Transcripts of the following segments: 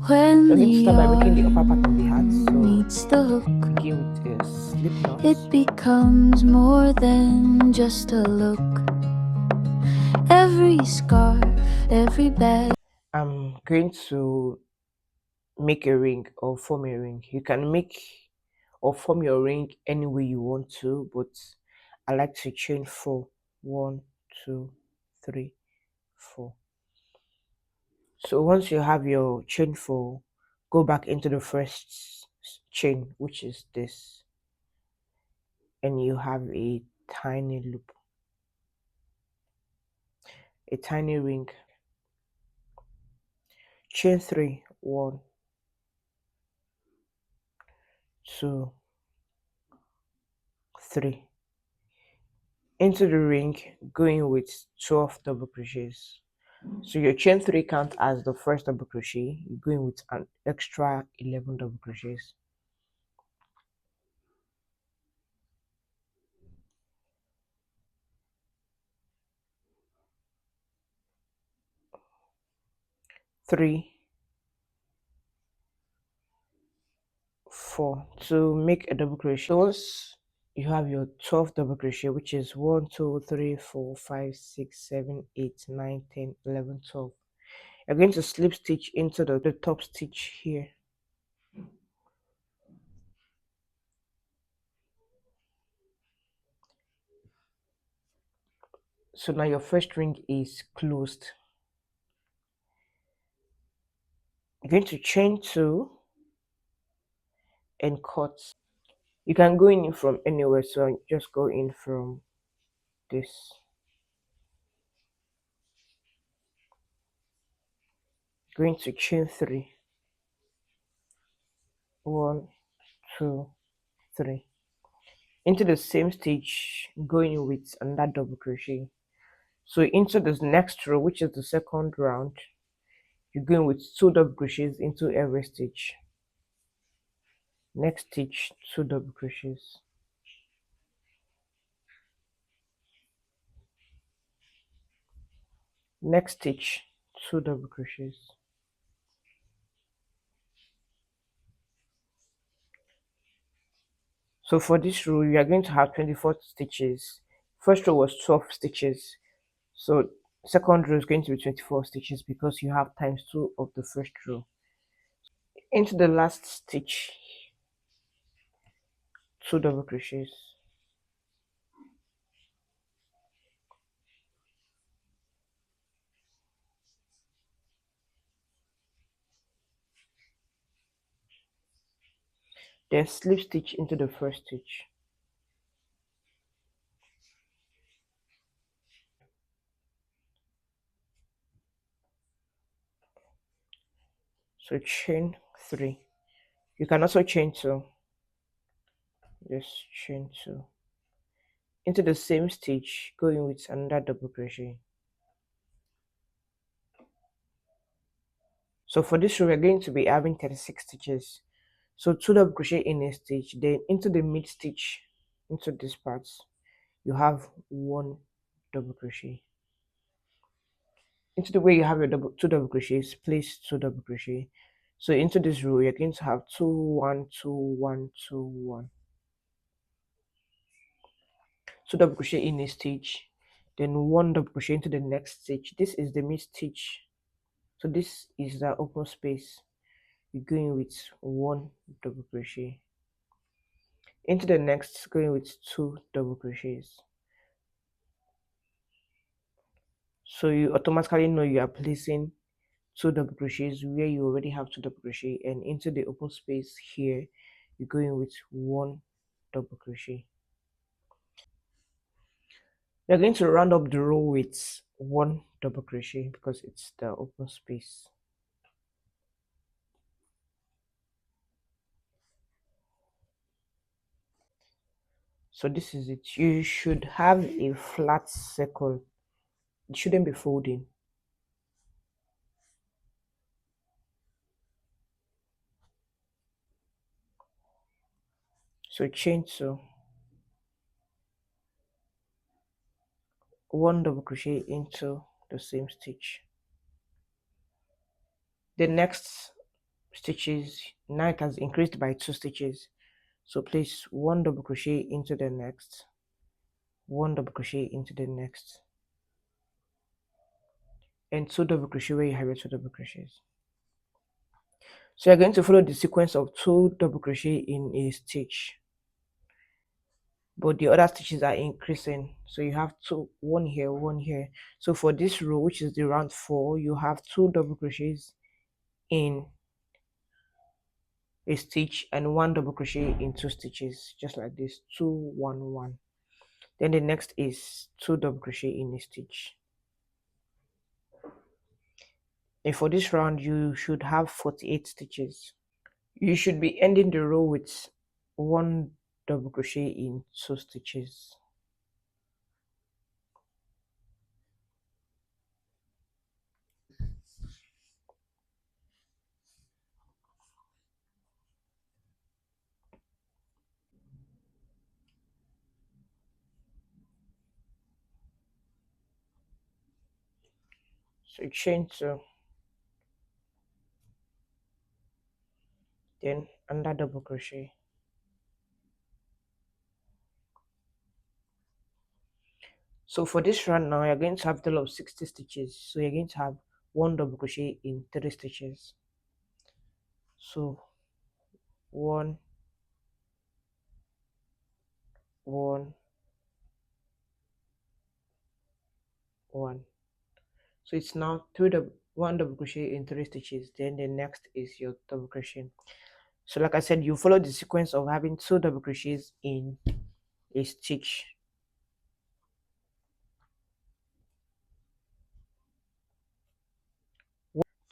When We're going to the start by making the upper part of the hat. yarn So meets the hook, begin with a slip knot. it becomes more than just a look. Every scarf, every bag. I'm going to make a ring or form a ring. You can make or form your ring any way you want to, but I like to chain 4. 1, 2, 3, 4. So once you have your chain 4, go back into the first chain, which is this, and you have a tiny loop, a tiny ring. Chain 3, 1, 2, 3. Into the ring, going with 12 double crochets. So your chain 3 count as the first double crochet, you're going with an extra 11 double crochets. Three, 4 to make a double crochet. So once you have your 12 double crochet, which is 1, 2, 3, 4, 5, 6, 7, 8, 9, 10, 11, 12. You're going to slip stitch into the top stitch here. So now your first ring is closed. You're going to chain 2 and cut. You can go in from anywhere, so just go in from this. Going to chain 3. 1, 2, 3. Into the same stitch, going with another double crochet. So into this next row, which is the second round, you're going with 2 double crochets into every stitch. Next stitch, 2 double crochets. Next stitch, 2 double crochets. So for this row, you are going to have 24 stitches. First row was 12 stitches. So second row is going to be 24 stitches because you have times 2 of the first row. Into the last stitch, 2 double crochets. Then slip stitch into the first stitch. So chain 3. You can also chain 2. Just chain 2. Into the same stitch, going with another double crochet. So for this row, we're going to be having 36 stitches. So 2 double crochet in a stitch, then into the mid stitch, into this part, you have 1 double crochet. Into the way you have your 2 double crochets, place 2 double crochet. So into this row, you're going to have 2, 1, 2, 1, 2, 1. 2 double crochet in a stitch, then 1 double crochet into the next stitch. This is the mid stitch, so this is the open space. You're going with 1 double crochet into the next, going with 2 double crochets. So you automatically know you are placing 2 double crochets where you already have 2 double crochet, and into the open space here you're going with 1 double crochet. You're going to round up the row with 1 double crochet because it's the open space. So this is it. You should have a flat circle. It shouldn't be folding. So chain 2, 1 double crochet into the same stitch. The next stitches. Now it has increased by 2 stitches. So place 1 double crochet into the next, 1 double crochet into the next, and 2 double crochet where you have your 2 double crochets. So you're going to follow the sequence of 2 double crochet in a stitch, but the other stitches are increasing. So you have 2, 1 here, 1 here. So for this row, which is the round 4, you have 2 double crochets in a stitch and 1 double crochet in 2 stitches, just like this, 2 1 1. Then the next is 2 double crochet in a stitch. And for this round, you should have 48 stitches. You should be ending the row with 1 double crochet in 2 stitches. So chain 2, then under double crochet. So for this round now, you're going to have a total of 60 stitches. So you're going to have 1 double crochet in 3 stitches. So 1 1 1. So it's now 1 double crochet in 3 stitches. Then the next is your double crochet. So like I said, you follow the sequence of having 2 double crochets in a stitch.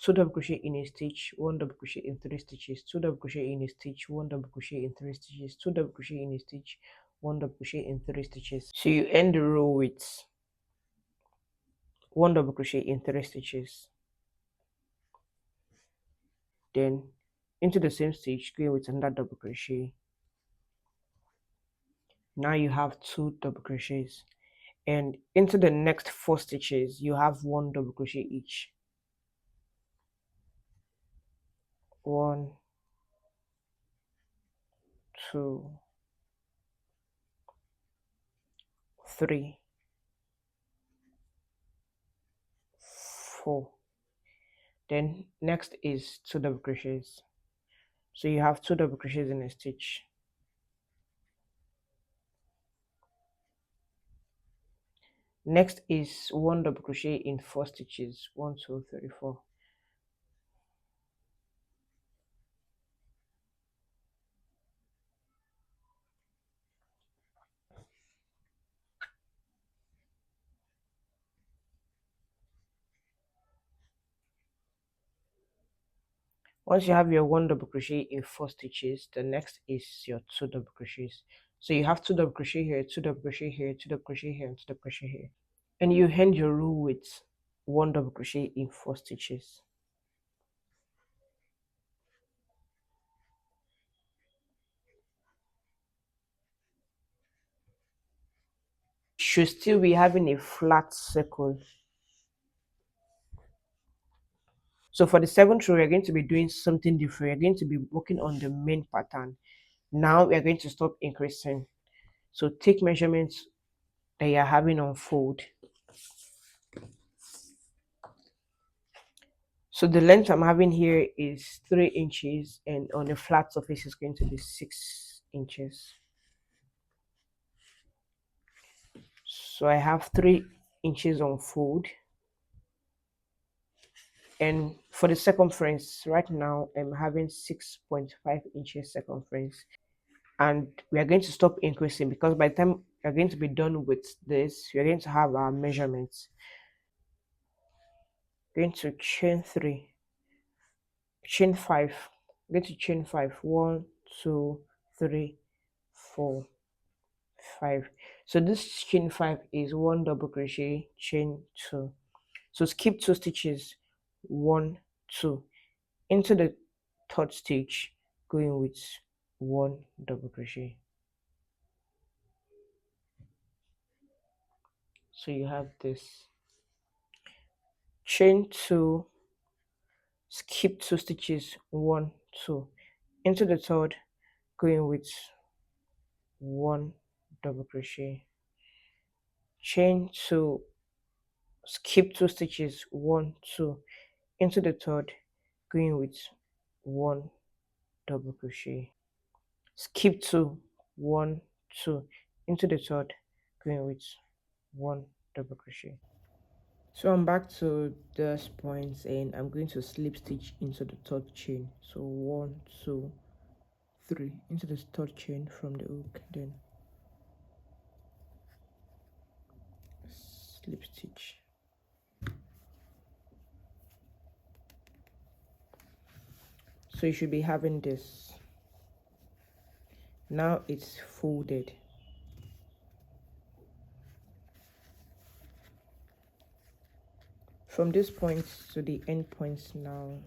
2 double crochet in a stitch, 1 double crochet in 3 stitches, 2 double crochet in a stitch, 1 double crochet in 3 stitches, 2 double crochet in a stitch, 1 double crochet in 3 stitches. So you end the row with 1 double crochet in 3 stitches. Then into the same stitch, go with another double crochet. Now you have 2 double crochets, and into the next 4 stitches you have 1 double crochet each. 1 2 3 4. Then next is 2 double crochets. So you have 2 double crochets in a stitch. Next is 1 double crochet in 4 stitches. 1 2 3 4. Once you have your 1 double crochet in 4 stitches, the next is your 2 double crochets. So you have 2 double crochet here, 2 double crochet here, 2 double crochet here, and 2 double crochet here. And you end your row with 1 double crochet in 4 stitches. Should still be having a flat circle. So for the 7th row, we're going to be doing something different. We're going to be working on the main pattern. Now we're going to stop increasing. So take measurements that you're having on fold. So the length I'm having here is 3 inches, and on a flat surface is going to be 6 inches. So I have 3 inches on fold. And for the circumference, right now I'm having 6.5 inches circumference. And we are going to stop increasing because by the time we're going to be done with this, we're going to have our measurements. Going to chain 3, chain 5, going to chain 5, 1 2 3 4 5. So this chain 5 is 1 double crochet, chain 2. So skip 2 stitches, 1 2 into the 3rd stitch, going with 1 double crochet. So you have this, chain 2, skip 2 stitches, 1 2, into the third, going with 1 double crochet, chain 2, skip 2 stitches, 1 2, into the third, going with 1 double crochet, skip 2, 1 2, into the third, going with 1 double crochet. So I'm back to this point and I'm going to slip stitch into the third chain. So 1 2 3 into the third chain from the hook, then slip stitch. So you should be having this. Now it's folded. From this point to the end points now,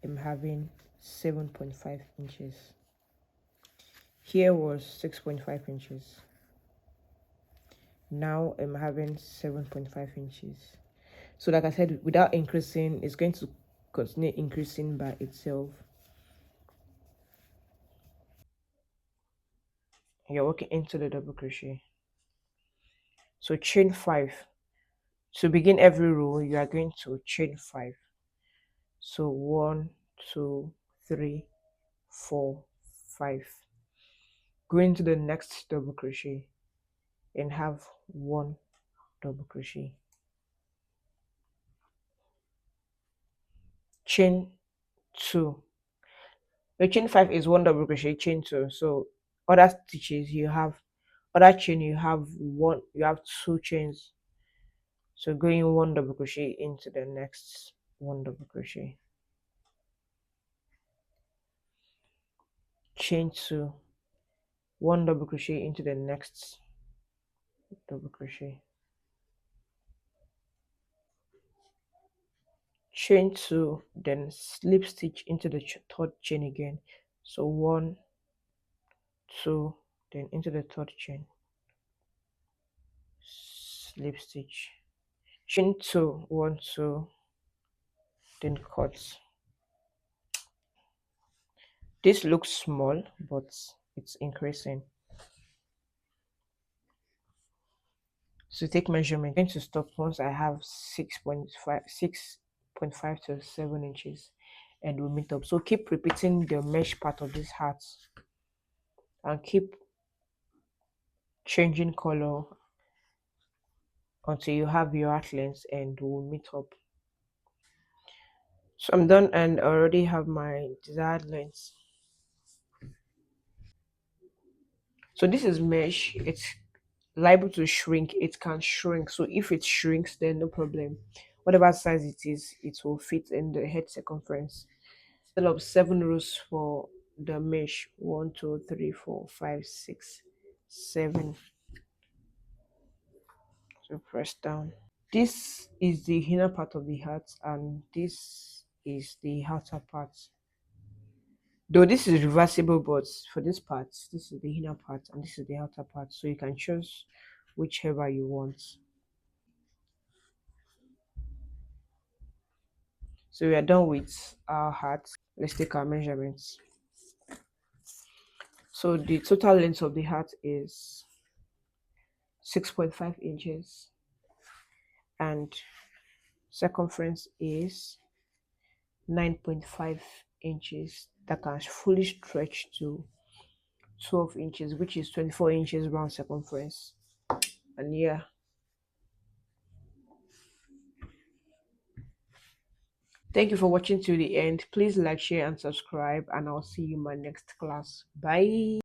I'm having 7.5 inches. Here was 6.5 inches. Now I'm having 7.5 inches. So like I said, without increasing, it's going to continue increasing by itself. You're working into the double crochet. So chain 5. To begin every row, you are going to chain 5. So 1 2 3 4 5. Go into the next double crochet and have 1 double crochet, chain 2. The chain 5 is 1 double crochet, chain 2. So other stitches you have, other chain you have 1, you have 2 chains. So going 1 double crochet into the next 1 double crochet, chain 2, 1 double crochet into the next double crochet, chain 2, then slip stitch into the third chain again. So 1 2, then into the third chain, slip stitch, chain 2, 1 2, then cut. This looks small, but it's increasing. So take measurement. I'm going to stop once I have 6.5 to 7 inches, and we'll meet up. So keep repeating the mesh part of this hat and keep changing color until you have your hat length, and we'll meet up. So I'm done and I already have my desired length. So this is mesh. It's liable to shrink. It can shrink. So if it shrinks, then no problem. Whatever size it is, it will fit in the head circumference. Total of 7 rows for the mesh. 1 2 3 4 5 6 7. So press down. This is the inner part of the hat, and this is the outer part. Though this is reversible, but for this part, this is the inner part and this is the outer part, so you can choose whichever you want. So we are done with our hat. Let's take our measurements. So the total length of the hat is 6.5 inches and circumference is 9.5 inches. That can fully stretch to 12 inches, which is 24 inches round circumference. And yeah, thank you for watching to the end. Please like, share and subscribe, and I'll see you in my next class. Bye.